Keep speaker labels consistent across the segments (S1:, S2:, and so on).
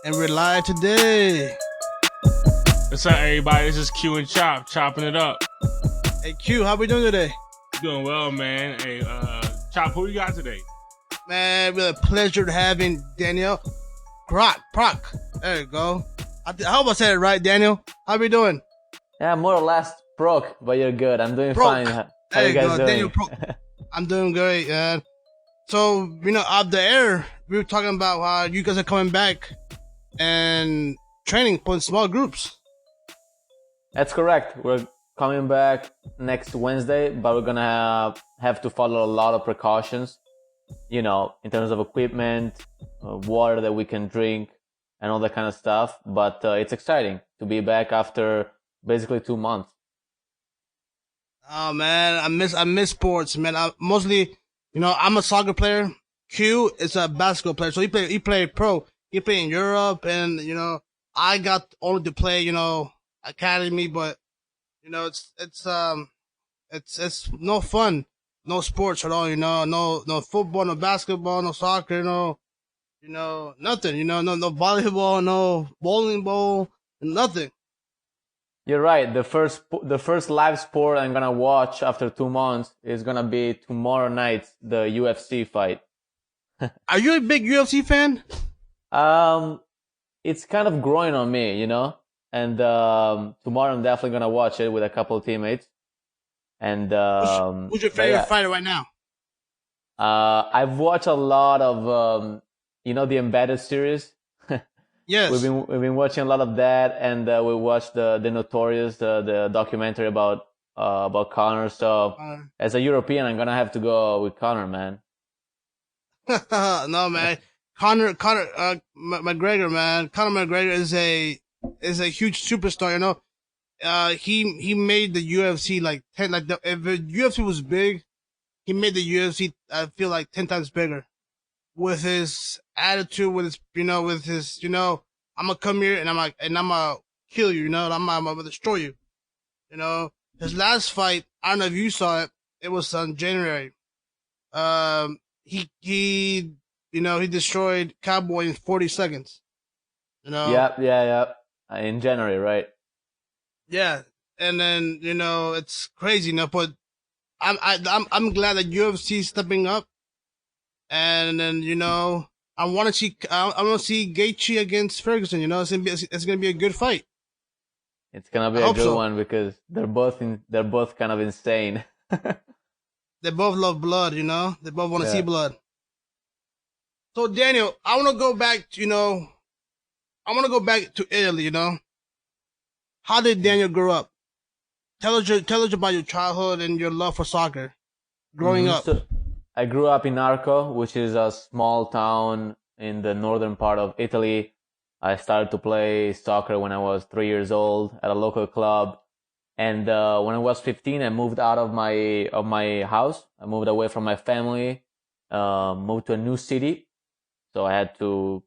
S1: And we're live today.
S2: What's up, everybody? This is Q and Chop, chopping it up.
S1: Hey Q, how we doing today?
S2: Doing well, man. Hey, Chop, who you got today?
S1: Man, with a pleasure having Daniele Proch. There you go. I hope I said it right, Daniel. How we doing?
S3: Yeah, more or less broke, but you're good. I'm doing fine. How
S1: There
S3: you
S1: you
S3: guys
S1: go,
S3: doing?
S1: Daniel Proch. I'm doing great, man. So, out the air, we were talking about how you guys are coming back and training for small groups.
S3: That's correct. We're coming back next Wednesday, but we're gonna have to follow a lot of precautions, in terms of equipment, water that we can drink, and all that kind of stuff. But it's exciting to be back after basically 2 months.
S1: Oh man, I miss sports, man. I'm a soccer player. Q is a basketball player, so he played pro. He played in Europe, and I got only to play academy, but it's no fun, no sports at all. No football, no basketball, no soccer, nothing. No volleyball, no bowling ball, nothing.
S3: You're right. The first live sport I'm gonna watch after 2 months is gonna be tomorrow night, the UFC fight.
S1: Are you a big UFC fan?
S3: It's kind of growing on me, and tomorrow I'm definitely gonna watch it with a couple of teammates. And
S1: Who's your favorite fighter right now?
S3: I've watched a lot of the Embedded series.
S1: Yes.
S3: We've been watching a lot of that, and we watched the Notorious, the documentary about Connor. So as a European, I'm gonna have to go with Connor, man.
S1: No, man. Conor McGregor, man. Conor McGregor is a huge superstar. He made the UFC like 10. If the UFC was big, he made the UFC. I feel like 10 times bigger. With his attitude, with his, I'm gonna come here and I'm gonna kill you. I'm gonna destroy you. His last fight, I don't know if you saw it. It was on January. He destroyed Cowboy in 40 seconds.
S3: Yeah. In January, right?
S1: Yeah, and then it's crazy, but I'm glad that UFC is stepping up, and then I want to see Gaethje against Ferguson. It's gonna be a good fight.
S3: It's gonna be a good one because they're both kind of insane.
S1: They both love blood, They both want to see blood. So Daniel, I want to go back to Italy, How did Daniel grow up? Tell us about your childhood and your love for soccer growing up.
S3: So I grew up in Arco, which is a small town in the northern part of Italy. I started to play soccer when I was 3 years old at a local club. And when I was 15, I moved out of my house. I moved away from my family, moved to a new city. So I had to,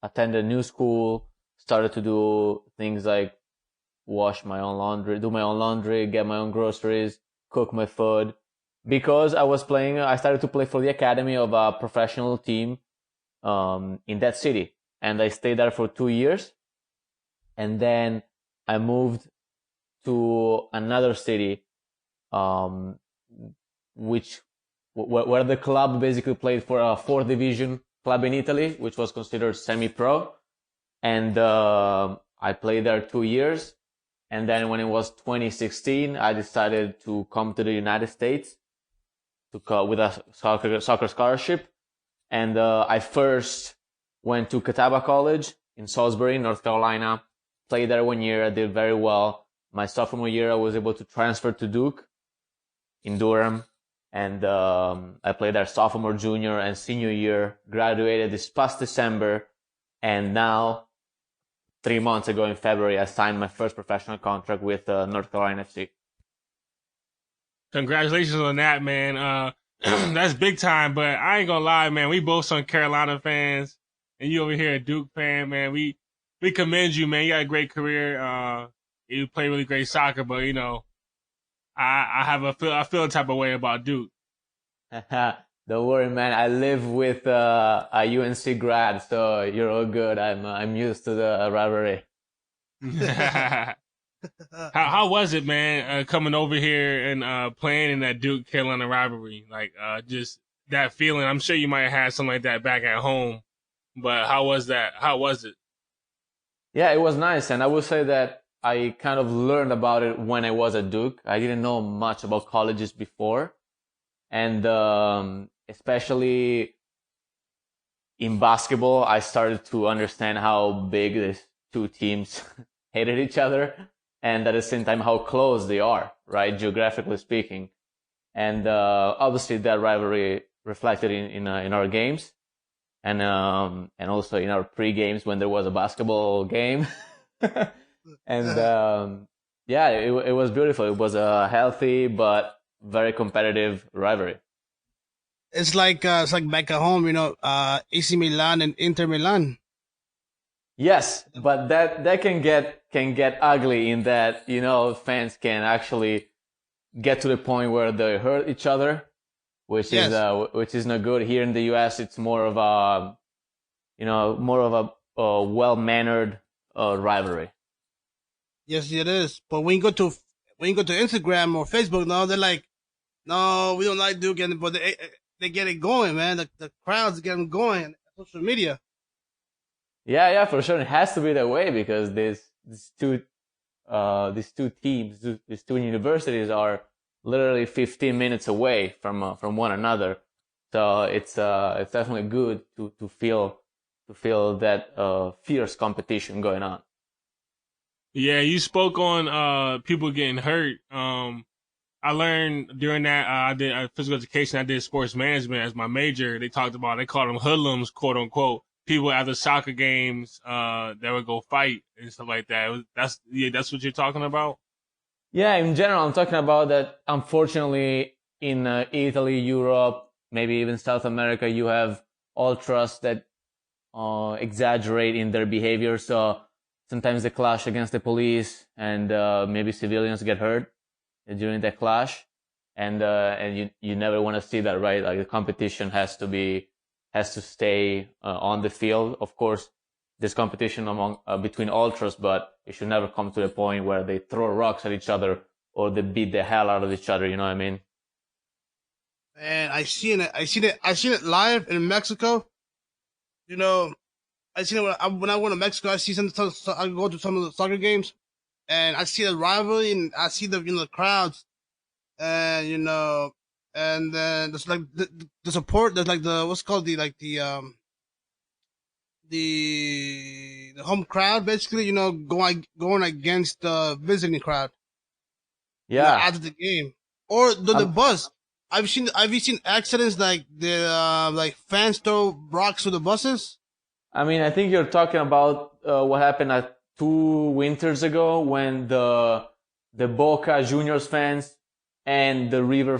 S3: attend a new school, started to do things like wash my own laundry, do my own laundry, get my own groceries, cook my food. Because I started to play for the academy of a professional team in that city. And I stayed there for 2 years. And then I moved to another city, where the club basically played for a 4th division club in Italy, which was considered semi-pro. And I played there 2 years. And then when it was 2016, I decided to come to the United States with a soccer scholarship. And I first went to Catawba College in Salisbury, North Carolina. Played there 1 year. I did very well. My sophomore year, I was able to transfer to Duke in Durham. And I played there sophomore, junior, and senior year. Graduated this past December. And now, 3 months ago in February, I signed my first professional contract with North Carolina FC.
S2: Congratulations on that, man. That's big time, but I ain't gonna lie, man. We both some Carolina fans, and you over here a Duke fan, man. We commend you, man. You got a great career. You play really great soccer, but I feel a type of way about Duke.
S3: Don't worry, man. I live with a UNC grad, so you're all good. I'm used to the rivalry.
S2: How was it, man, coming over here and playing in that Duke Carolina rivalry? Like just that feeling. I'm sure you might have had something like that back at home, but how was that? How was it?
S3: Yeah, it was nice, and I will say that I kind of learned about it when I was at Duke. I didn't know much about colleges before, and especially in basketball, I started to understand how big these two teams hated each other, and at the same time how close they are, right, geographically speaking. And obviously that rivalry reflected in our games, and also in our pre-games when there was a basketball game. And yeah, it was beautiful. It was a healthy but very competitive rivalry.
S1: It's like back at home, AC Milan and Inter Milan.
S3: Yes, but that can get ugly in that, fans can actually get to the point where they hurt each other, which is not good. Here in the US, it's more of a well-mannered rivalry.
S1: Yes, it is. But when you go to Instagram or Facebook, now they're like, no, we don't like Duke, but they get it going, man. The crowds get them going on social media.
S3: Yeah, for sure. It has to be that way because these two teams, these two universities are literally 15 minutes away from one another. So it's definitely good to feel that fierce competition going on.
S2: Yeah, you spoke on people getting hurt. I learned during that I did physical education. I did sports management as my major. They called them hoodlums, quote unquote. People after soccer games that would go fight and stuff like that. That's what you're talking about.
S3: Yeah, in general, I'm talking about that. Unfortunately, in Italy, Europe, maybe even South America, you have ultras that exaggerate in their behavior. So sometimes they clash against the police, and maybe civilians get hurt during that clash. And you never want to see that, right? Like the competition has to stay on the field. Of course, there's competition between ultras, but it should never come to the point where they throw rocks at each other or they beat the hell out of each other. You know what I mean?
S1: And I seen it live in Mexico. I seen it when I went to Mexico. I see I go to some of the soccer games, and I see the rivalry, and I see the crowds, and and then there's like the support. There's like the what's called the home crowd, basically. Going against the visiting crowd.
S3: Yeah.
S1: After the game or the bus. Have you seen accidents like the like fans throw rocks to the buses?
S3: I mean, I think you're talking about what happened 2 winters ago when the Boca Juniors fans and the River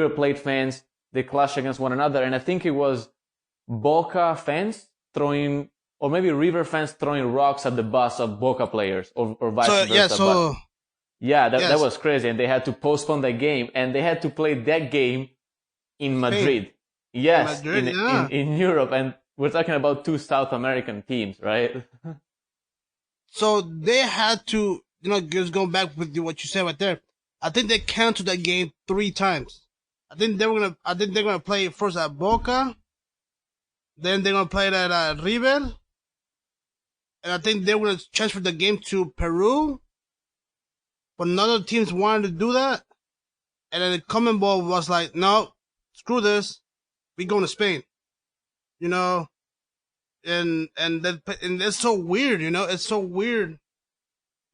S3: Plate fans, they clashed against one another, and I think it was Boca fans throwing, or maybe River fans throwing rocks at the bus of Boca players, or vice versa. That was crazy, and they had to postpone that game, and they had to play that game in Madrid. Spain. Yes, in Europe, and we're talking about 2 South American teams, right?
S1: So they had to, just going back with what you said right there. I think they canceled that game 3 times. I think they're gonna play first at Boca, then they're gonna play it at River, and I think they were gonna transfer the game to Peru. But none of the teams wanted to do that. And then the CONMEBOL was like, no, screw this. We going to Spain. And it's so weird, it's so weird.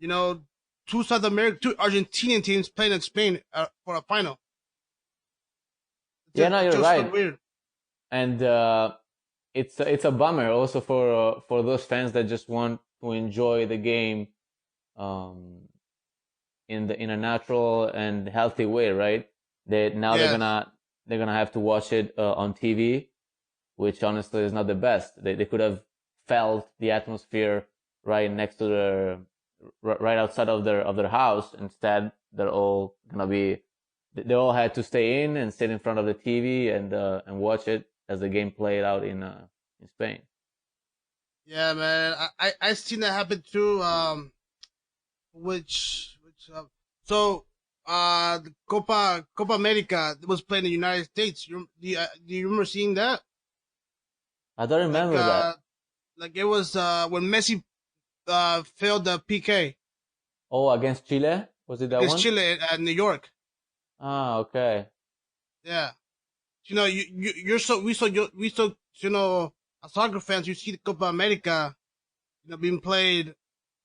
S1: 2 Argentinian teams playing in Spain for a final.
S3: You're right. So weird. And it's a bummer also for those fans that just want to enjoy the game in a natural and healthy way, right? They're gonna have to watch it on TV, which honestly is not the best. They could have felt the atmosphere right next to right outside of their house. Instead, they're all gonna be they all had to stay in and sit in front of the TV and watch it as the game played out in Spain.
S1: Yeah, man. I seen that happen too. Which so the Copa America was played in the United States. Do you remember seeing that?
S3: I don't
S1: Like
S3: remember that.
S1: like it was when Messi failed the PK
S3: Oh, against Chile? Was it that
S1: against
S3: one?
S1: Chile at New York.
S3: Ah, okay.
S1: Yeah, you know you're so we so you know as soccer fans you see the Copa America being played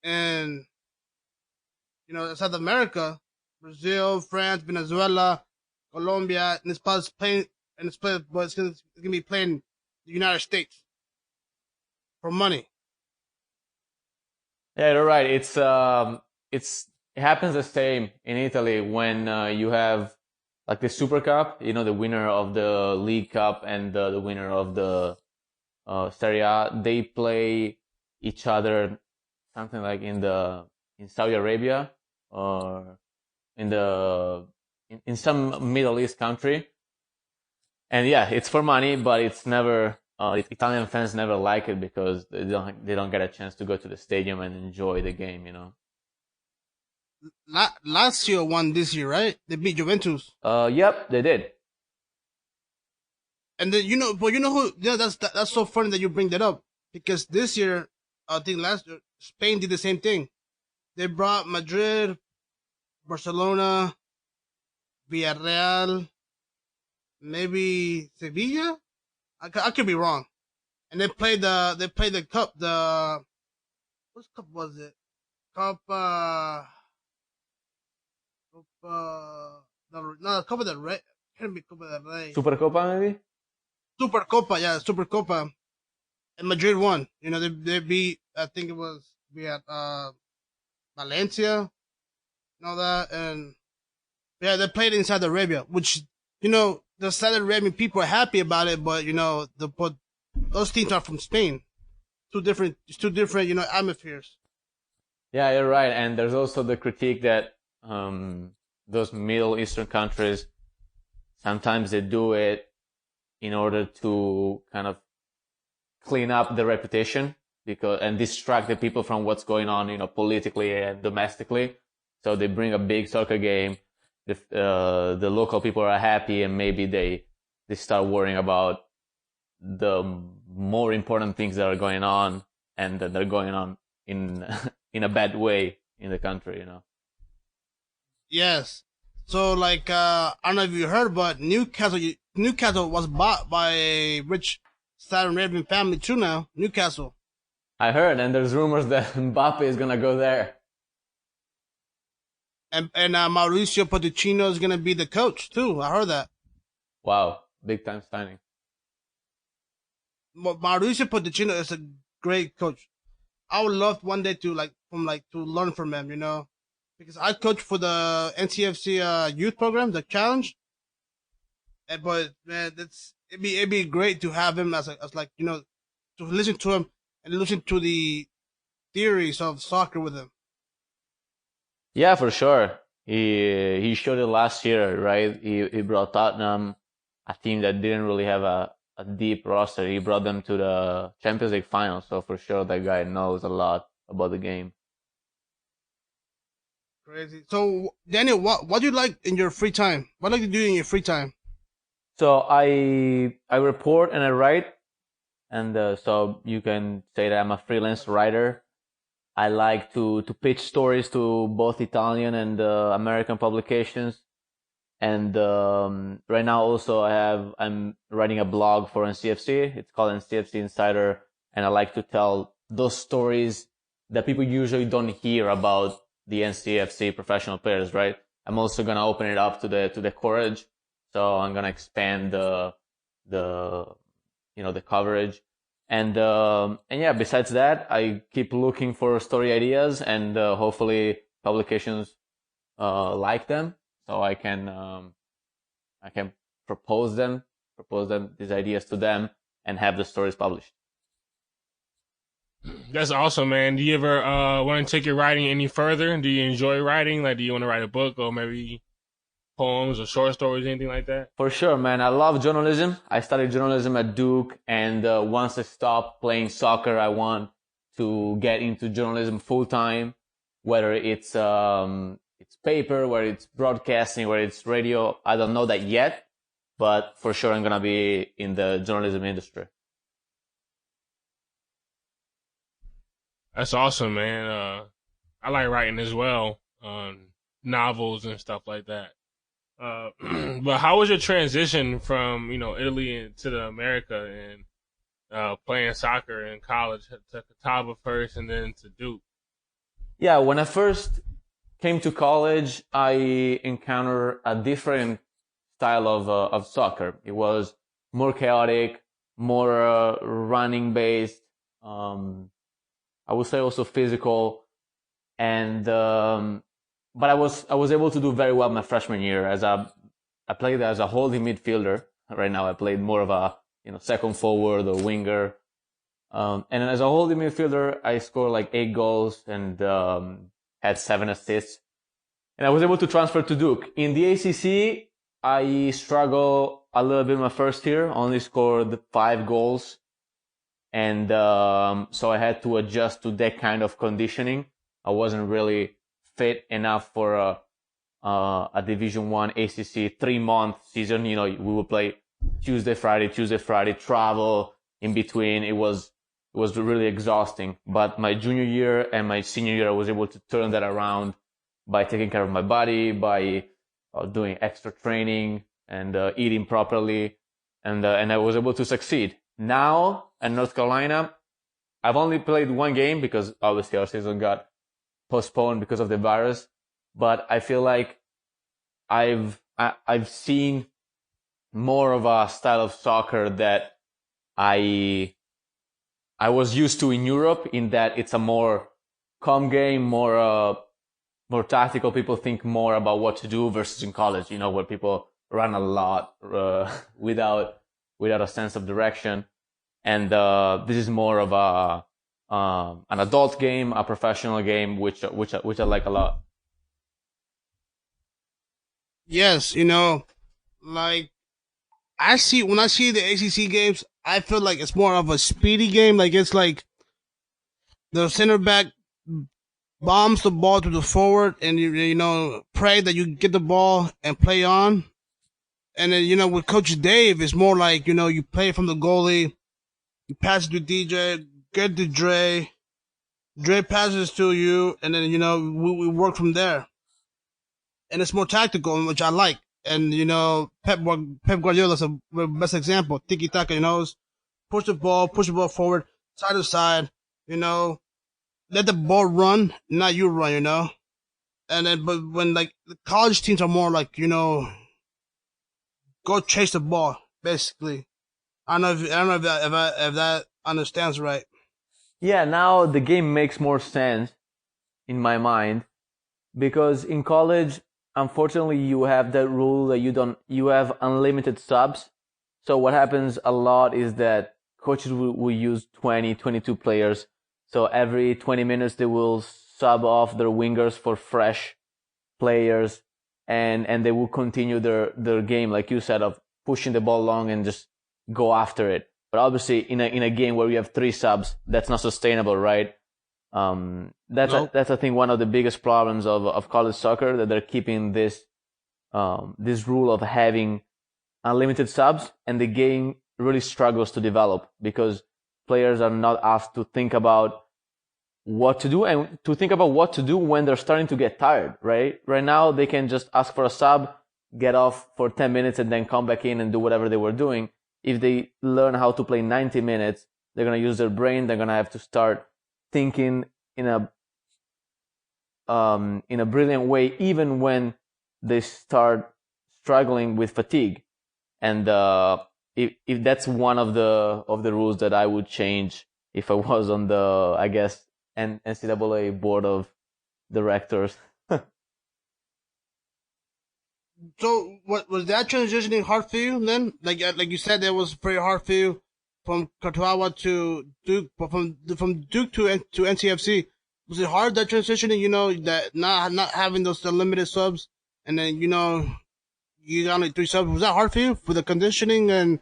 S1: in South America, Brazil, France, Venezuela, Colombia, and it's played, but it's gonna be playing in the United States for money.
S3: Yeah, you're right. It happens the same in Italy when you have like the Super Cup, the winner of the League Cup and the winner of the Serie A. They play each other something like in Saudi Arabia or in some Middle East country. And yeah, it's for money, but it's never Italian fans never like it because they don't get a chance to go to the stadium and enjoy the game.
S1: Lazio won this year, right? They beat Juventus,
S3: Yep, they did.
S1: and then but you know who? Yeah, that's so funny that you bring that up because this year, I think last year, Spain did the same thing. They brought Madrid, Barcelona, Villarreal, maybe Sevilla. I could be wrong. And they played the cup. What cup was it? Copa. No, Copa del Rey. Can't be Copa del Rey.
S3: Supercopa maybe?
S1: Super Copa, yeah, Super Copa. And Madrid won. They beat. I think it was Valencia and all that, and yeah, they played in Saudi Arabia, which the Saudi Arabian people are happy about it, but but those teams are from Spain. It's two different, atmospheres.
S3: Yeah, you're right. And there's also the critique that those Middle Eastern countries sometimes they do it in order to kind of clean up the reputation and distract the people from what's going on, politically and domestically. So they bring a big soccer game. The local people are happy, and maybe they start worrying about the more important things that are going on, and that they're going on in in a bad way in the country.
S1: Yes. So I don't know if you heard, but Newcastle was bought by a rich Saudi Arabian family too now. Newcastle.
S3: I heard, and there's rumors that Mbappe is gonna go there.
S1: And Mauricio Pochettino is gonna be the coach too. I heard that.
S3: Wow, big time signing.
S1: Mauricio Pochettino is a great coach. I would love one day to to learn from him, because I coach for the NCFC youth program, the challenge. But man, it'd be great to have him as to listen to him and listen to the theories of soccer with him.
S3: Yeah, for sure. He showed it last year, right? He brought Tottenham, a team that didn't really have a deep roster. He brought them to the Champions League final, so for sure that guy knows a lot about the game.
S1: Crazy. So Daniel, what do you like in your free time? What do you like to do in your free time?
S3: So I report and I write, and so you can say that I'm a freelance writer. I like to pitch stories to both Italian and American publications. And right now also I'm writing a blog for NCFC. It's called NCFC Insider, and I like to tell those stories that people usually don't hear about the NCFC professional players, right? I'm also gonna open it up to the coverage, so I'm gonna expand the coverage. And yeah, besides that, I keep looking for story ideas, and hopefully publications like them, so I can propose these ideas to them and have the stories published.
S2: That's awesome, man. Do you ever want to take your writing any further? Do you enjoy writing? Like, do you want to write a book or maybe poems or short stories, anything like that?
S3: For sure, man. I love journalism. I studied journalism at Duke, and once I stopped playing soccer, I want to get into journalism full time, whether it's paper, whether it's broadcasting, whether it's radio. I don't know that yet, but for sure I'm gonna be in the journalism industry.
S2: That's awesome, man. I like writing as well, novels and stuff like that. But how was your transition from Italy to the America and playing soccer in college to Catawba first and then to Duke?
S3: Yeah, when I first came to college, I encountered a different style of soccer. It was more chaotic, more running based. I would say also physical, and but I was able to do very well my freshman year I played as a holding midfielder. Right now I played more of a second forward or winger. And as a holding midfielder, I scored like 8 goals and had 7 assists. And I was able to transfer to Duke. In the ACC, I struggled a little bit my first year, only scored 5 goals. And so I had to adjust to that kind of conditioning. I wasn't really fit enough for a Division 1 ACC 3-month season. We would play Tuesday, Friday, travel in between. It was really exhausting. But my junior year and my senior year, I was able to turn that around by taking care of my body, by doing extra training and eating properly, and I was able to succeed. Now in North Carolina, I've only played 1 game because obviously our season got postponed because of the virus. But I feel like I've seen more of a style of soccer that I was used to in Europe, in that it's a more calm game, more tactical. People think more about what to do versus in college, where people run a lot without a sense of direction. And this is more of an adult game, a professional game, which I like a lot.
S1: Yes, like when I see the ACC games, I feel like it's more of a speedy game. Like it's like the center back bombs the ball to the forward, and you pray that you get the ball and play on. And then with Coach Dave, it's more like you play from the goalie, you pass it to DJ, get to Dre passes to you, and then we work from there. And it's more tactical, which I like. And Pep Guardiola is the best example. Tiki taka, push the ball forward, side to side. Let the ball run, not you run. And then, but when like the college teams are more like go chase the ball, basically. I don't know if that understands right.
S3: Yeah, now the game makes more sense in my mind, because in college, unfortunately, you have that rule that you have unlimited subs. So what happens a lot is that coaches will use 20, 22 players. So every 20 minutes, they will sub off their wingers for fresh players, and they will continue their game, like you said, of pushing the ball long and just go after it. But obviously, in a game where you have 3 subs, that's not sustainable, right? That's I think one of the biggest problems of college soccer, that they're keeping this rule of having unlimited subs, and the game really struggles to develop because players are not asked to think about what to do, and to think about what to do when they're starting to get tired, right? Right now, they can just ask for a sub, get off for 10 minutes, and then come back in and do whatever they were doing. If they learn how to play 90 minutes, they're going to use their brain. They're going to have to start thinking in a brilliant way, even when they start struggling with fatigue. And if that's one of the rules that I would change if I was on the, I guess, NCAA board of directors.
S1: So, what was that transitioning hard for you then? Like you said, that was pretty hard for you from Catawba to Duke, but from Duke to NCFC. Was it hard, that transitioning? That not having the limited subs, and then you got only 3 subs. Was that hard for you for the conditioning and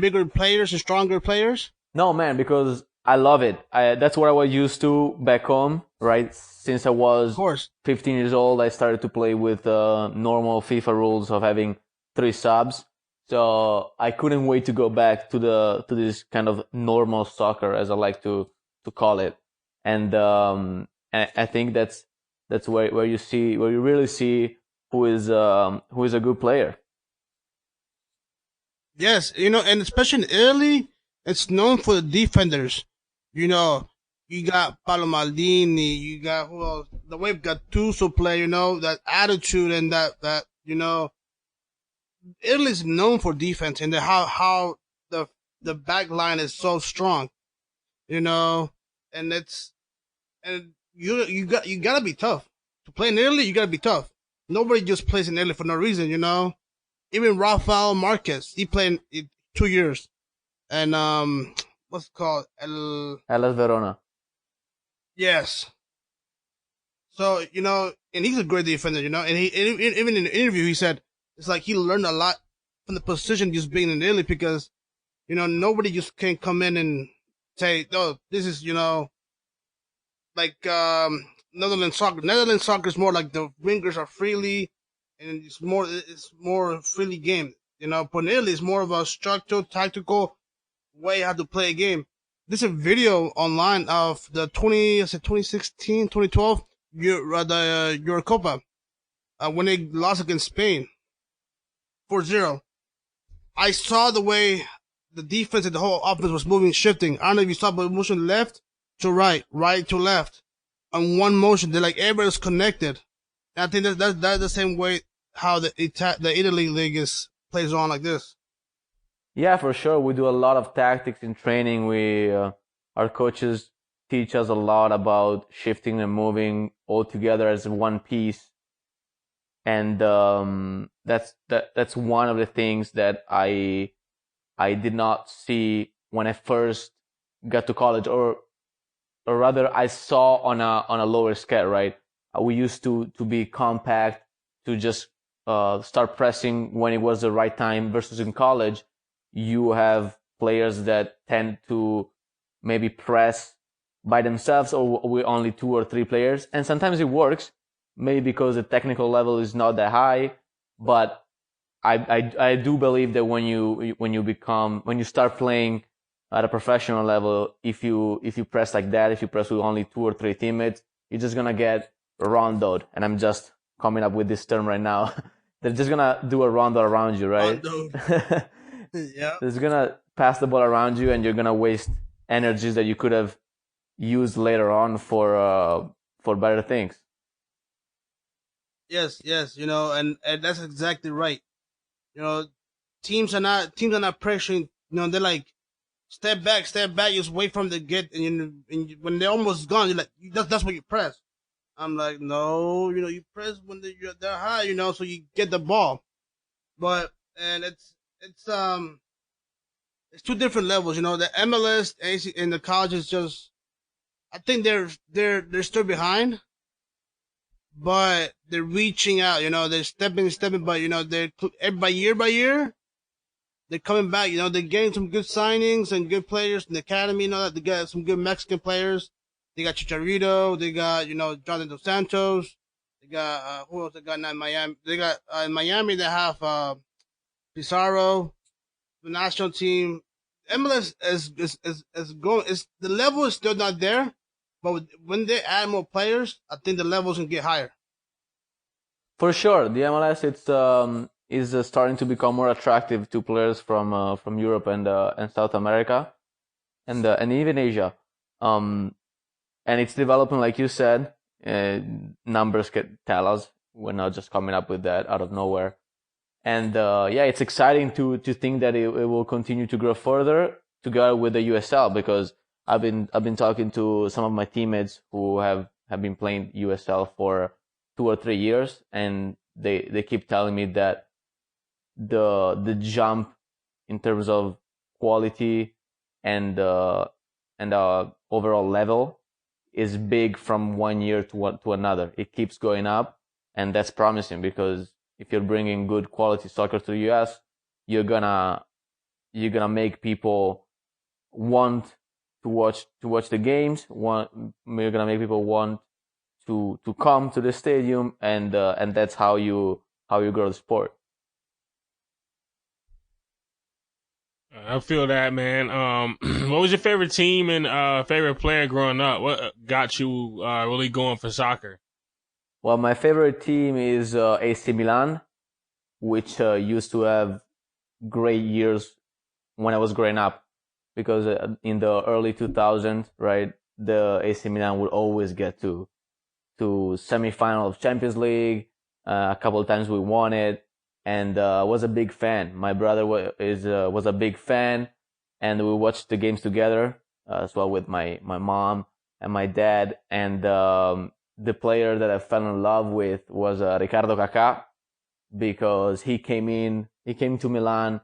S1: bigger players and stronger players?
S3: No, man, because I love it. That's what I was used to back home, right? Since I
S1: Of
S3: was
S1: course.
S3: 15 years old, I started to play with normal FIFA rules of having 3 subs. So I couldn't wait to go back to this kind of normal soccer, as I like to call it. And I think that's where you really see who is a good player.
S1: Yes, and especially in Italy, it's known for the defenders. You know, you got Paolo Maldini, you got who else? The way Gattuso play. That attitude and that. Italy's known for defense and how the back line is so strong. You know, and it's and you gotta be tough to play in Italy. You gotta be tough. Nobody just plays in Italy for no reason. Even Rafael Marquez, he played in 2 years, and what's it called?
S3: Hellas Verona.
S1: Yes. So and he's a great defender. And even in the interview he said it's like he learned a lot from the position just being in Italy because nobody just can come in and say, oh, this is like Netherlands soccer. Netherlands soccer is more like the wingers are freely, and it's more freely game. But in Italy, it's more of a structured, tactical way how to play a game. There's a video online of the 2016, 2012 the Eurocopa when they lost against Spain 4-0. I saw the way the defense and the whole offense was moving, shifting. I don't know if you saw, but motion left to right, right to left, on one motion. They're like everybody was connected. And I think that's the same way how the Italy league plays on like this.
S3: Yeah, for sure. We do a lot of tactics in training. Our coaches teach us a lot about shifting and moving all together as one piece. And that's one of the things that I did not see when I first got to college, or rather I saw on a lower scale, right? We used to be compact, to just start pressing when it was the right time, versus in college you have players that tend to maybe press by themselves or with only 2 or 3 players, and sometimes it works, maybe because the technical level is not that high. But I do believe that when you start playing at a professional level, if you press like that, if you press with only 2 or 3 teammates, you're just gonna get rondoed. And I'm just coming up with this term right now. They're just gonna do a rondo around you, right?
S1: Yeah.
S3: They're just gonna pass the ball around you, and you're gonna waste energies that you could have used later on for better things.
S1: Yes, and that's exactly right. You know, teams are not pressuring. They're like step back, just wait for them to get, and when they're almost gone, you're like that's what you press. I'm like, no, you press when they're high, so you get the ball. But and it's 2 different levels. The MLS and the college is just, I think they're still behind, but they're reaching out. They're stepping, but they're by year, they're coming back. They're getting some good signings and good players in the academy. That they got some good Mexican players. They got Chicharito. They got Jonathan Dos Santos. They got who else? They got in Miami. They got in Miami. They have Pizarro, the national team. MLS is going. The level is still not there, but when they add more players, I think the levels can get higher.
S3: For sure, the MLS is starting to become more attractive to players from Europe and South America, and even Asia. And it's developing, like you said. Numbers can tell us. We're not just coming up with that out of nowhere. And yeah, it's exciting to think that it will continue to grow further together with the USL, because I've been talking to some of my teammates who have been playing USL for 2 or 3 years, and they keep telling me that the jump in terms of quality and overall level is big from one year to another. It keeps going up, and that's promising, because if you're bringing good quality soccer to the U.S., you're gonna make people want to watch the games. You're gonna make people want to come to the stadium, and that's how you grow the sport.
S2: I feel that, man. What was your favorite team and favorite player growing up? What got you really going for soccer?
S3: Well, my favorite team is AC Milan, which used to have great years when I was growing up, because in the early 2000s, right, the AC Milan would always get to semi-final of Champions League. A couple of times we won it, and I was a big fan. My brother was a big fan, and we watched the games together as well with my mom and my dad. And the player that I fell in love with was Ricardo Kaká, because he came to Milan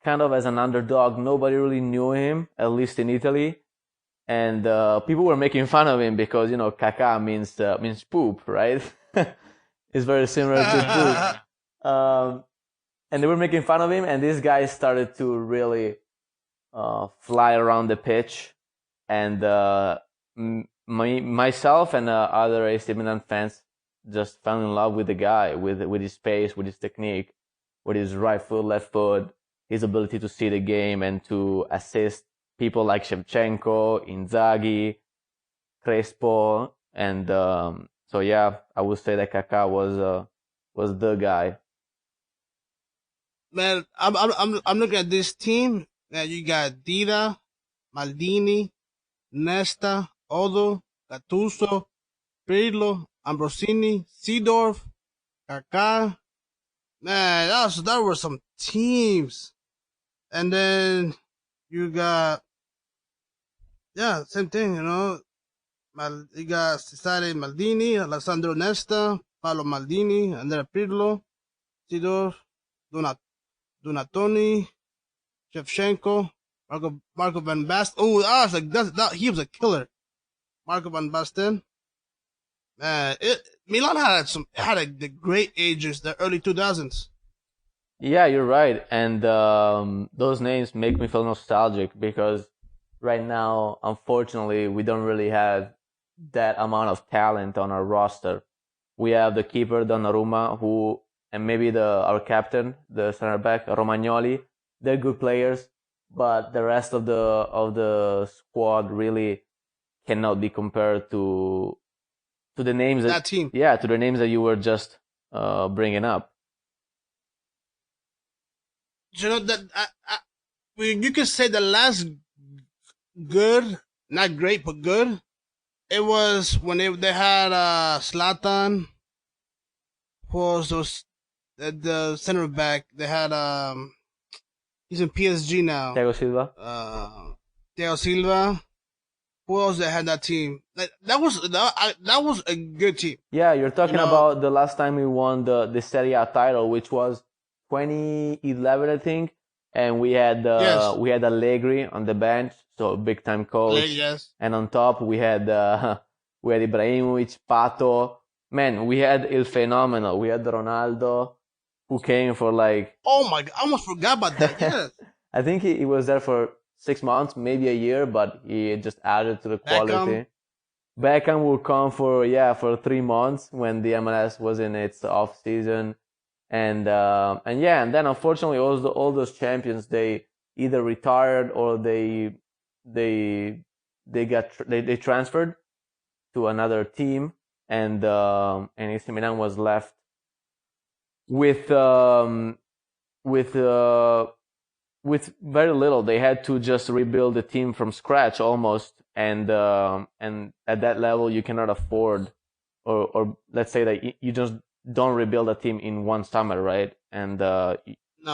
S3: kind of as an underdog. Nobody really knew him, at least in Italy. And people were making fun of him because, Kaká means poop, right? It's very similar to poop. And they were making fun of him, and this guy started to really fly around the pitch. And myself and other AC Milan fans just fell in love with the guy, with his pace, with his technique, with his right foot, left foot, his ability to see the game and to assist people like Shevchenko, Inzaghi, Crespo, and so yeah, I would say that Kaká was the guy.
S1: Man, I'm looking at this team. Man, you got Dida, Maldini, Nesta, Odo, Gattuso, Pirlo, Ambrosini, Seedorf, Kaká. Man, that were some teams. And then you got, same thing, You got Cesare Maldini, Alessandro Nesta, Paolo Maldini, Andrea Pirlo, Sidor, Donatoni, Shevchenko, Marco Van Basten. Oh, I was like, he was a killer. Marco Van Basten. Man, Milan had the great ages, the early 2000s.
S3: Yeah, you're right. And those names make me feel nostalgic, because right now, unfortunately, we don't really have that amount of talent on our roster. We have the keeper Donnarumma, and maybe our captain, the center back Romagnoli. They're good players, but the rest of the squad really cannot be compared to the names
S1: that team.
S3: Yeah, to the names that you were just bringing up.
S1: That you could say the last good, not great, but good. It was when they had Zlatan, who was the center back. They had he's in PSG now.
S3: Thiago Silva.
S1: Thiago Silva. Who else that had that team? That was a good team.
S3: Yeah, you're talking about the last time we won the Serie A title, which was 2011, I think, and we had Allegri on the bench, so a big time coach.
S1: Yes.
S3: And on top we had Ibrahimovic, Pato. Man, we had Il Fenomeno. We had Ronaldo, who came for like.
S1: Oh my God! I almost forgot about that. Yes.
S3: I think he was there for 6 months, maybe a year, but he just added to the quality. Beckham will come for 3 months when the MLS was in its off season. And then unfortunately all those champions, they either retired or they transferred to another team, and AC Milan was left with very little. They had to just rebuild the team from scratch almost, and at that level you cannot afford, or let's say that you just don't rebuild a team in one summer, right? And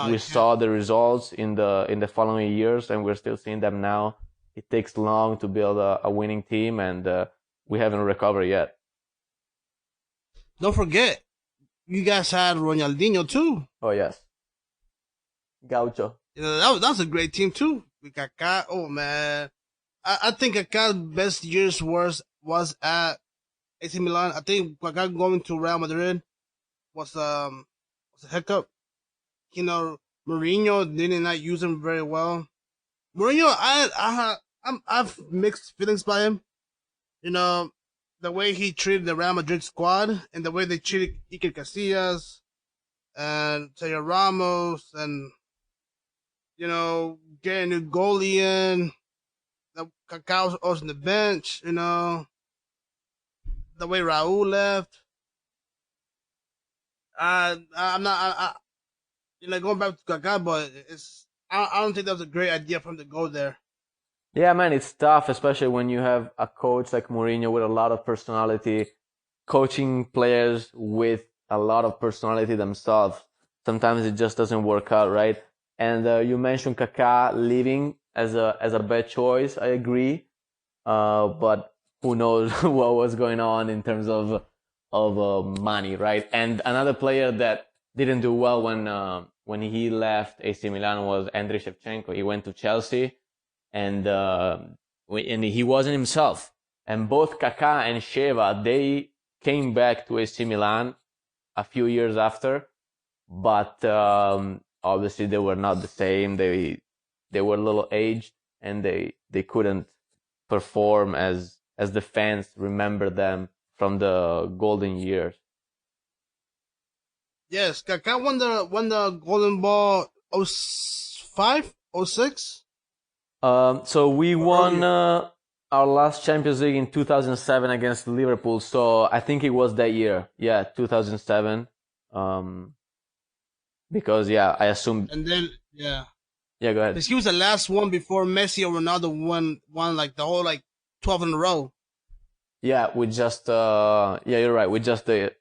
S3: we saw the results in the following years, and we're still seeing them now. It takes long to build a winning team, and we haven't recovered yet.
S1: Don't forget, you guys had Ronaldinho too.
S3: Oh yes, Gaucho.
S1: That was a great team too. With Kaká, oh man, I think Kaká's best years was at AC Milan. I think Kaká going to Real Madrid was was a hiccup. Mourinho did not use him very well. Mourinho, I've mixed feelings by him. You know, the way he treated the Real Madrid squad and the way they treated Iker Casillas and Sergio Ramos and getting a new goalie in. The Kaká was on the bench. The way Raul left. I'm not. Going back to Kaká, but I don't think that was a great idea for him to go there.
S3: Yeah, man, it's tough, especially when you have a coach like Mourinho with a lot of personality, coaching players with a lot of personality themselves. Sometimes it just doesn't work out, right? And you mentioned Kaká leaving as a bad choice. I agree, but who knows what was going on in terms of money, right? And another player that didn't do well when he left AC Milan was Andriy Shevchenko. He went to Chelsea, and he wasn't himself. And both Kaká and Sheva, they came back to AC Milan a few years after, but obviously they were not the same. They were a little aged, and they couldn't perform as the fans remember them from the golden years.
S1: Yes, Kaká won the Golden Ball 05, 06?
S3: So we won our last Champions League in 2007 against Liverpool. So I think it was that year. Yeah, 2007. Because I assume.
S1: And then yeah,
S3: go ahead.
S1: Because he was the last one before Messi or Ronaldo won like the whole 12 in a row.
S3: Yeah, with just you're right. With just the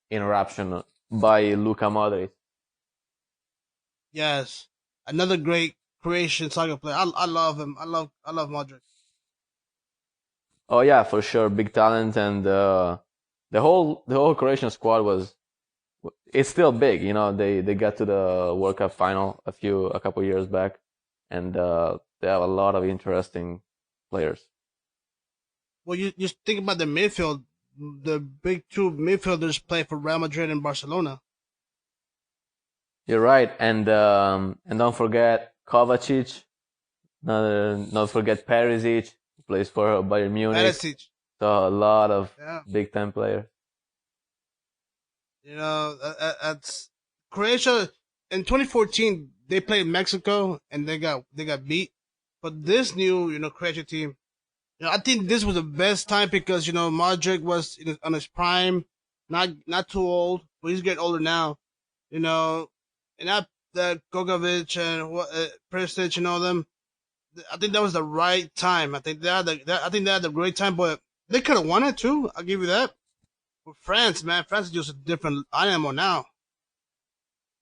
S3: interruption by Luka Modric.
S1: Yes, another great Croatian soccer player. I love him. I love Modric.
S3: Oh yeah, for sure, big talent, and the whole Croatian squad it's still big. They got to the World Cup final a couple years back, and they have a lot of interesting players.
S1: Well, you think about the midfield. The big two midfielders play for Real Madrid and Barcelona.
S3: You're right, and don't forget Kovacic. Not forget Perisic, who plays for Bayern Munich.
S1: Perisic.
S3: So a lot of big time players.
S1: That's Croatia in 2014. They played Mexico and they got beat. But this new Croatia team, I think this was the best time because Modric was on his prime, not too old, but he's getting older now. And that Gogovic and Perisic and all them. I think that was the right time. I think they had a great time, but they could have won it too. I'll give you that. But France, man, France is just a different animal now.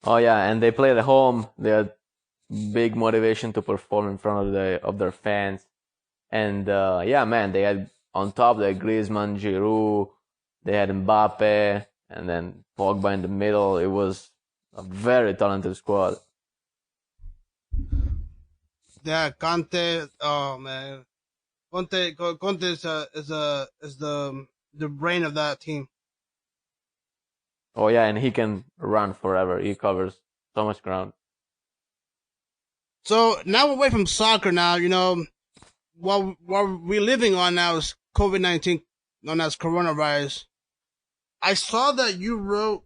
S3: Oh yeah, and they played at home. They had big motivation to perform in front of their fans. And man, they had on top they had Griezmann, Giroud, they had Mbappe, and then Pogba in the middle. It was a very talented squad.
S1: Yeah, Conte. Oh man, Conte is the brain of that team.
S3: Oh yeah, and he can run forever. He covers so much ground.
S1: So now we're away from soccer. Now what we're living on now is COVID-19, known as coronavirus. I saw that you wrote,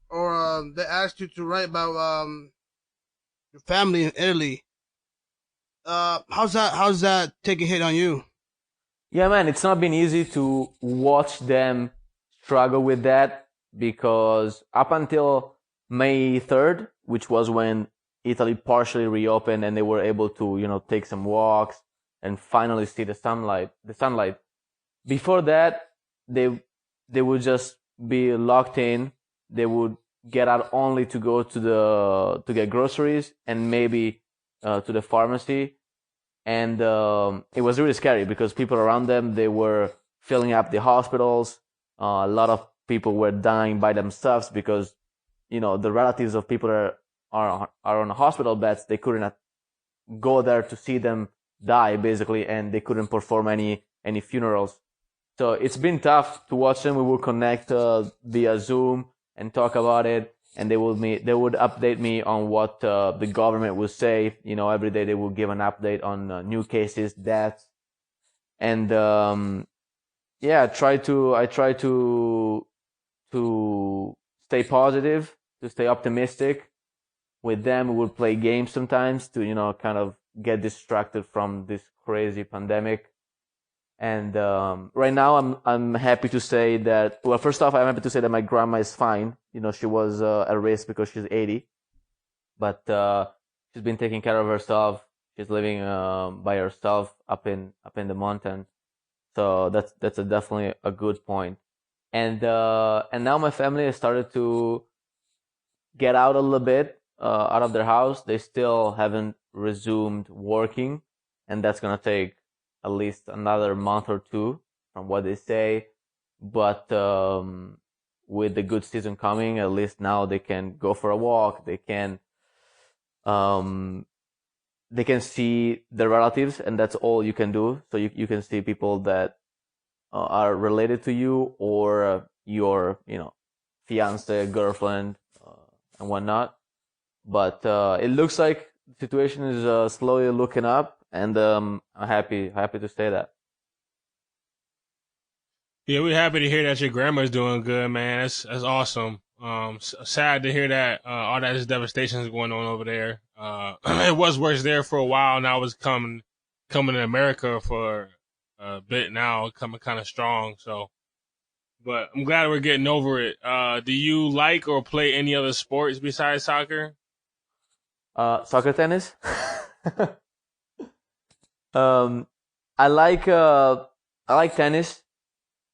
S1: or they asked you to write about your family in Italy. How's that taking a hit on you?
S3: Yeah, man, it's not been easy to watch them struggle with that because up until May 3rd, which was when Italy partially reopened and they were able to, take some walks and finally see the sunlight. Before that, they would just be locked in. They would get out only to go to get groceries and maybe to the pharmacy. And it was really scary because people around them, they were filling up the hospitals. A lot of people were dying by themselves because, the relatives of people are on hospital beds. They couldn't go there to see them die, basically, and they couldn't perform any funerals. So it's been tough to watch them. We will connect via Zoom and talk about it. and they would update me on what the government would say. Every day they would give an update on new cases, deaths, and yeah, I try to stay positive, to stay optimistic. With them, we would play games sometimes to kind of get distracted from this crazy pandemic. And right now, I'm happy to say that. Well, first off, I'm happy to say that my grandma is fine. She was at risk because she's 80, but she's been taking care of herself. She's living by herself up in the mountain, so that's definitely a good point. And now my family has started to get out a little bit out of their house. They still haven't resumed working, and that's gonna take at least another month or two from what they say. But with the good season coming, at least now they can go for a walk. They can see their relatives, and that's all you can do. So you can see people that are related to you, or your fiance, girlfriend, and whatnot. But it looks like the situation is slowly looking up, and I'm happy to say that.
S2: Yeah, we're happy to hear that your grandma's doing good, man. That's awesome. Sad to hear that all that devastation is going on over there. It was worse there for a while. Now it's coming to America for a bit now, coming kind of strong. So, but I'm glad we're getting over it. Do you like or play any other sports besides soccer?
S3: Soccer, tennis. I like tennis,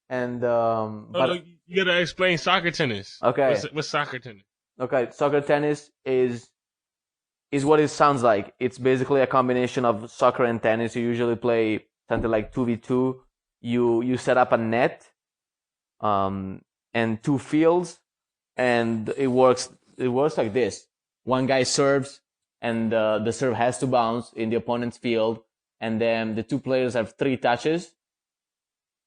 S3: and
S2: No, you gotta explain soccer tennis.
S3: Okay.
S2: What's soccer tennis?
S3: Okay, soccer tennis is what it sounds like. It's basically a combination of soccer and tennis. You usually play something like 2v2. You set up a net, and two fields, and it works like this. One guy serves, and the serve has to bounce in the opponent's field, and then the two players have 3 touches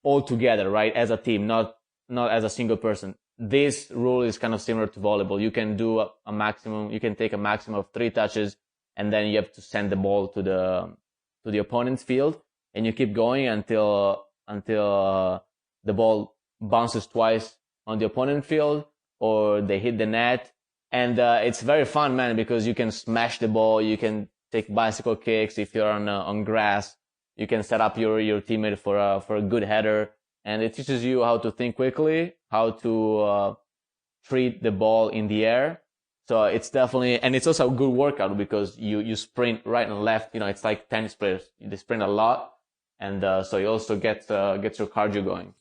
S3: all together, right, as a team, not as a single person. This rule is kind of similar to volleyball. You can do a maximum. You can take a maximum of 3 touches, and then you have to send the ball to the opponent's field, and you keep going until the ball bounces twice on the opponent field, or they hit the net. And it's very fun, man, because you can smash the ball. You can take bicycle kicks if you're on grass. You can set up your teammate for a good header, and it teaches you how to think quickly, how to treat the ball in the air. So it's definitely, and it's also a good workout because you sprint right and left. It's like tennis players; they sprint a lot, and so you also get your cardio going.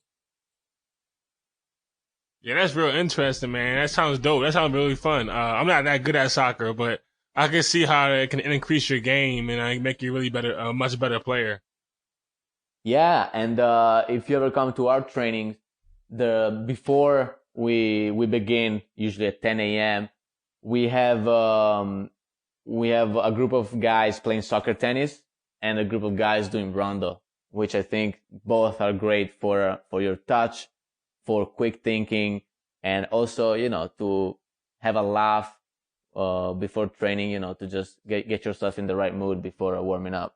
S2: Yeah, that's real interesting, man. That sounds dope. That sounds really fun. I'm not that good at soccer, but I can see how it can increase your game and make you really better, a much better player.
S3: Yeah, and if you ever come to our trainings, before we begin, usually at 10 a.m., we have a group of guys playing soccer tennis and a group of guys doing rondo, which I think both are great for your touch, for quick thinking, and also to have a laugh before training, to just get yourself in the right mood before warming up.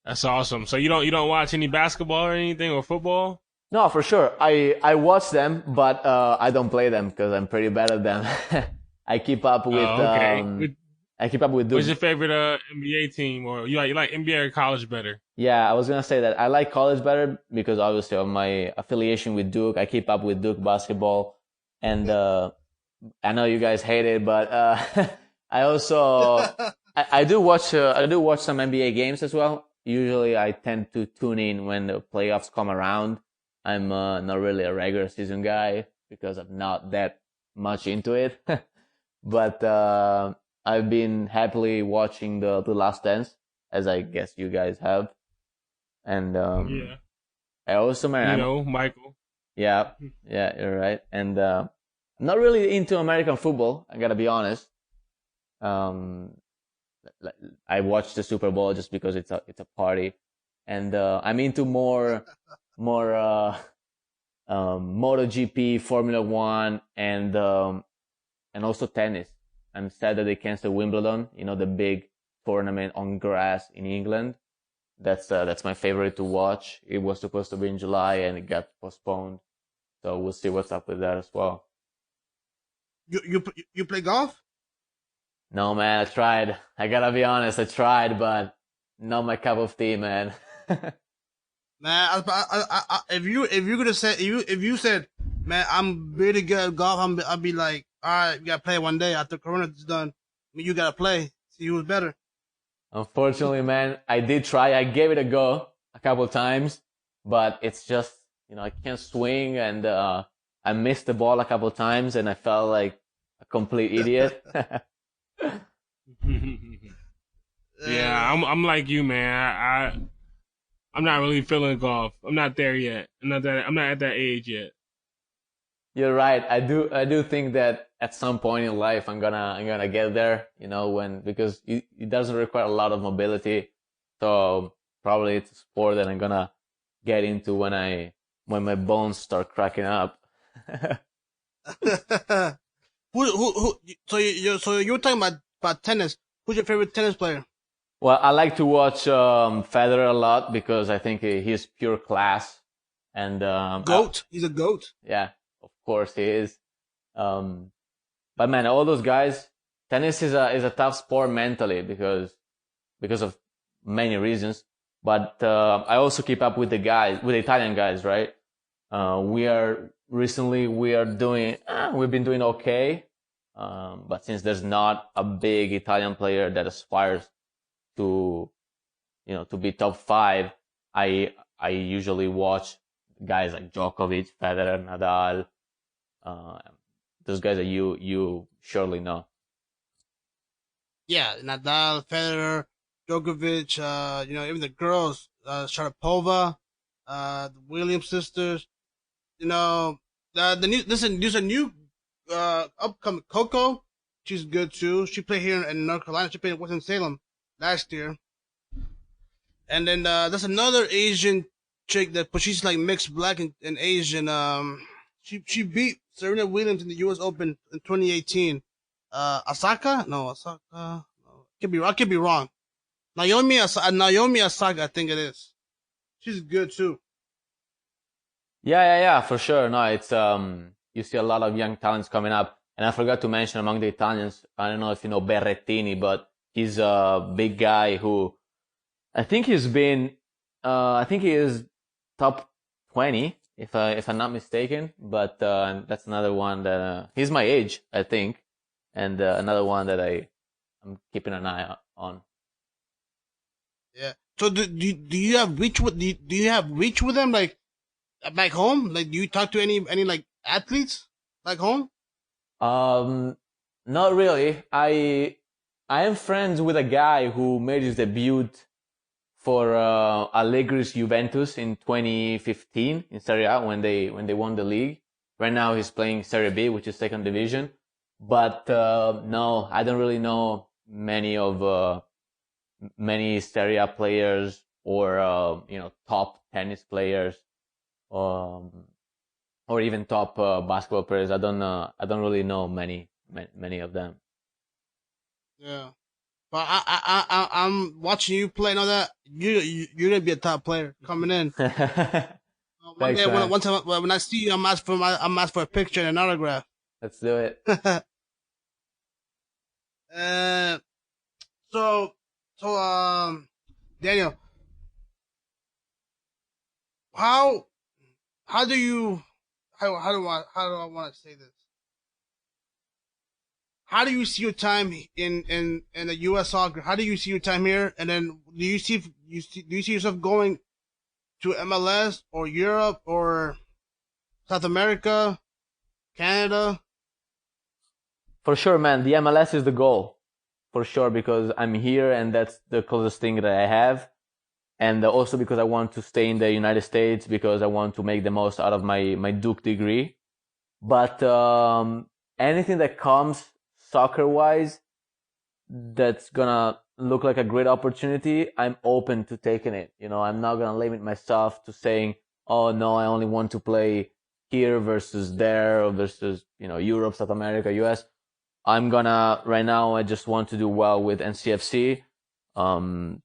S2: That's awesome. So you don't watch any basketball or anything or football?
S3: No, for sure. I watch them, but I don't play them because I'm pretty bad at them. I keep up with I keep up with Duke.
S2: What's your favorite NBA team, or you like NBA or college better?
S3: Yeah, I was gonna say that I like college better because obviously of my affiliation with Duke. I keep up with Duke basketball, and I know you guys hate it, but I also I do watch some NBA games as well. Usually, I tend to tune in when the playoffs come around. I'm not really a regular season guy because I'm not that much into it, but I've been happily watching the Last Dance, as I guess you guys have. And
S2: yeah,
S3: I also, man,
S2: Michael.
S3: Yeah, you're right. And I'm not really into American football. I gotta be honest. I watch the Super Bowl just because it's a party, and I'm into more MotoGP, Formula One, and also tennis. I'm sad that they canceled Wimbledon, the big tournament on grass in England. That's my favorite to watch. It was supposed to be in July and it got postponed. So we'll see what's up with that as well.
S1: You play golf?
S3: No, man, I tried. I gotta be honest, I tried, but not my cup of tea, man.
S1: Man, if you're gonna say if you said, man, I'm really good at golf, I'll be like, all right, you gotta play one day after Corona's done. I mean, you gotta play, see who's better.
S3: Unfortunately, man, I did try. I gave it a go a couple times, but it's just, I can't swing, and I missed the ball a couple times, and I felt like a complete idiot.
S2: Yeah, I'm like you, man. I'm not really feeling golf. I'm not there yet. I'm not at that age yet.
S3: You're right. I do think that at some point in life I'm gonna get there, because it doesn't require a lot of mobility. So probably it's a sport that I'm gonna get into when my bones start cracking up.
S1: So you're talking about tennis. Who's your favorite tennis player?
S3: Well, I like to watch Federer a lot because I think he's pure class, and
S1: GOAT. He's a GOAT.
S3: Yeah, of course he is. But man, all those guys, tennis is a tough sport mentally because of many reasons. But I also keep up with the Italian guys, right? We've been doing okay. But since there's not a big Italian player that aspires to be top 5, I usually watch guys like Djokovic, Federer, Nadal, those guys that you surely know.
S1: Yeah, Nadal, Federer, Djokovic, even the girls, Sharapova, the Williams sisters, there's a new upcoming Coco. She's good too. She played here in North Carolina. She played in Winston-Salem last year. And then there's another Asian chick but she's like mixed black and Asian. She beat Serena Williams in the U.S. Open in 2018. Osaka? No, Osaka. No. I could be wrong. Naomi Osaka, I think it is. She's good too.
S3: Yeah, for sure. No, it's you see a lot of young talents coming up, and I forgot to mention among the Italians. I don't know if you know Berrettini, but he's a big guy who I think he is top 20 if I'm not mistaken. But that's another one that he's my age, I think, and another one that I'm keeping an eye on.
S1: Yeah. So do you have reach with them like back home? Like, do you talk to any like athletes back home?
S3: Not really. I am friends with a guy who made his debut for Allegri's Juventus in 2015 in Serie A when they won the league. Right now he's playing Serie B, which is second division. But no, I don't really know many Serie A players or top tennis players, or even top basketball players. I don't really know many of them.
S1: Yeah, but I'm watching you play and all that. You're gonna be a top player coming in. One day, when I see you, I'm asked for a picture and an autograph.
S3: Let's do it.
S1: So Daniel, how do I want to say this? How do you see your time in the U.S. soccer? How do you see your time here? And then do you see yourself going to MLS or Europe or South America, Canada?
S3: For sure, man. The MLS is the goal. For sure, because I'm here and that's the closest thing that I have. And also because I want to stay in the United States because I want to make the most out of my Duke degree. But anything that comes soccer-wise that's gonna look like a great opportunity, I'm open to taking it. I'm not gonna limit myself to saying, oh no, I only want to play here versus there or versus, Europe, South America, US. Right now, I just want to do well with NCFC,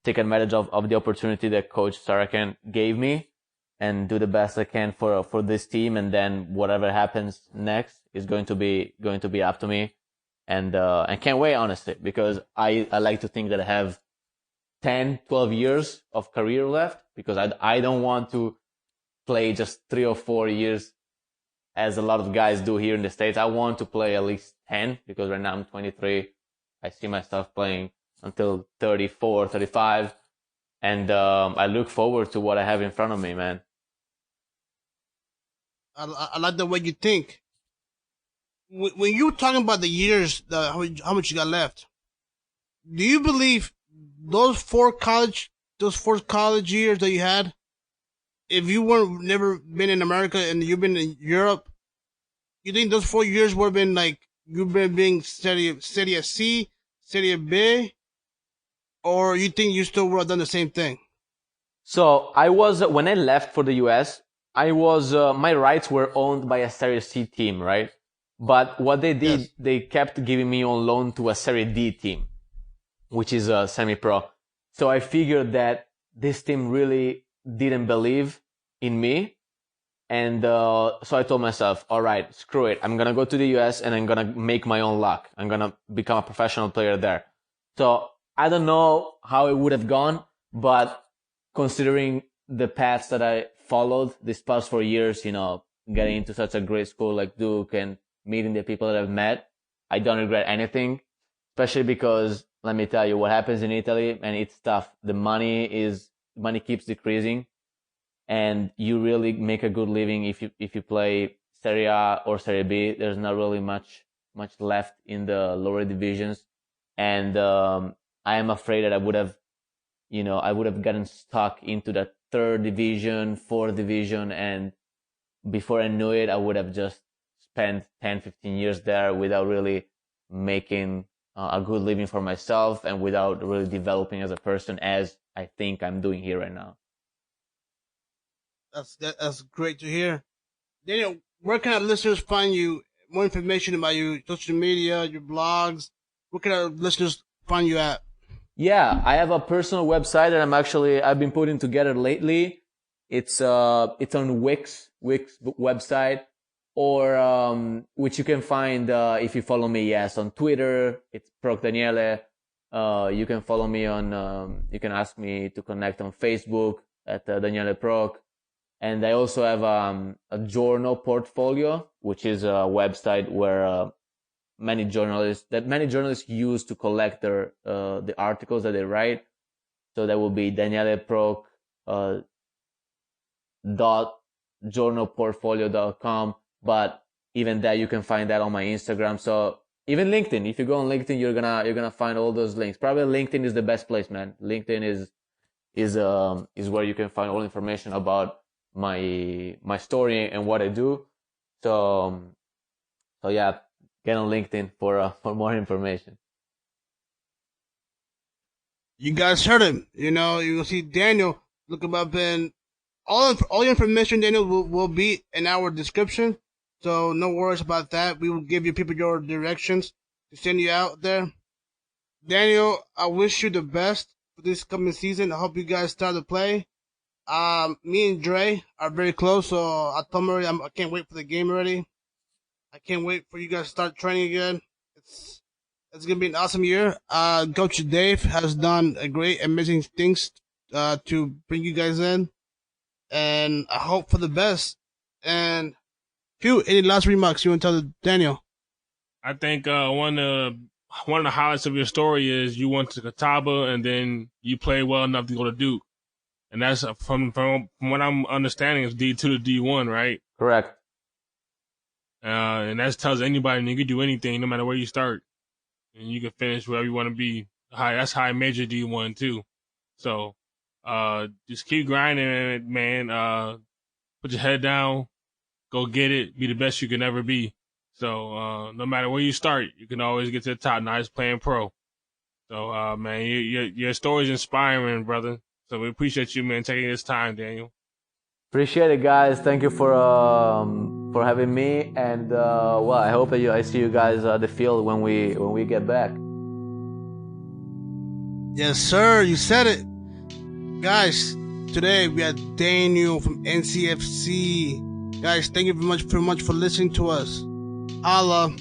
S3: take advantage of the opportunity that Coach Sarakan gave me and do the best I can for this team. And then whatever happens next is going to be up to me. And can't wait, honestly, because I like to think that I have 10, 12 years of career left, because I don't want to play just 3 or 4 years as a lot of guys do here in the States. I want to play at least 10, because right now I'm 23. I see myself playing until 34, 35. And I look forward to what I have in front of me, man.
S1: I like the way you think. When you were talking about the years, how much you got left, do you believe those four college years that you had, if you never been in America and you've been in Europe, you think those 4 years would have been like you've been being Serie C, Serie B, or you think you still would have done the same thing?
S3: So when I left for the US, my rights were owned by a Serie C team, right? But what they did, yes, they kept giving me on loan to a Serie D team, which is a semi-pro. So I figured that this team really didn't believe in me. And so I told myself, all right, screw it. I'm going to go to the US and I'm going to make my own luck. I'm going to become a professional player there. So I don't know how it would have gone, but considering the paths that I followed these past 4 years, getting into such a great school like Duke and meeting the people that I've met, I don't regret anything, especially because let me tell you what happens in Italy, and it's tough. The money keeps decreasing, and you really make a good living if you play Serie A or Serie B. There's not really much left in the lower divisions, and I am afraid that I would have gotten stuck into the third division, fourth division, and before I knew it, I would have just spent 10, 15 years there without really making a good living for myself and without really developing as a person, as I think I'm doing here right now.
S1: That's great to hear. Daniel, where can our listeners find you? More information about you, social media, your blogs. Where can our listeners find you at?
S3: Yeah, I have a personal website that I've been putting together lately. It's on Wix website, or which you can find if you follow me. Yes, on Twitter, it's Proch Daniele. You can follow me on. You can ask me to connect on Facebook at Daniele Proch. And I also have a journal portfolio, which is a website where many journalists use to collect the articles that they write. So that will be DanieleProch .journalportfolio.com. But even that, you can find that on my Instagram. So even LinkedIn, if you go on LinkedIn, you're gonna find all those links. Probably LinkedIn is the best place, man. LinkedIn is where you can find all information about my story and what I do. So yeah, get on LinkedIn for more information.
S1: You guys heard him. You will see Daniel. Look him up, and all your information, Daniel, will be in our description. So no worries about that. We will give you people your directions to send you out there. Daniel, I wish you the best for this coming season. I hope you guys start to play. Me and Dre are very close, so I told him already, I can't wait for the game already. I can't wait for you guys to start training again. It's gonna be an awesome year. Coach Dave has done a great, amazing things to bring you guys in, and I hope for the best. And any last remarks you want to tell Daniel?
S2: I think one of the highlights of your story is you went to Catawba and then you played well enough to go to Duke. And that's from what I'm understanding is D2 to D1, right?
S3: Correct.
S2: And that tells anybody you can do anything no matter where you start. And you can finish wherever you want to be. That's high major D1 too. So just keep grinding, man. Put your head down. Go get it. Be the best you can ever be. So no matter where you start, you can always get to the top. Now it's playing pro. So man, your story's inspiring, brother. So we appreciate you, man, taking this time, Daniel.
S3: Appreciate it, guys. Thank you for for having me, and well, I hope that I see you guys at the field when we get back.
S1: Yes, sir. You said it, guys. Today we had Daniel from NCFC. Guys, thank you very much for listening to us. Allah.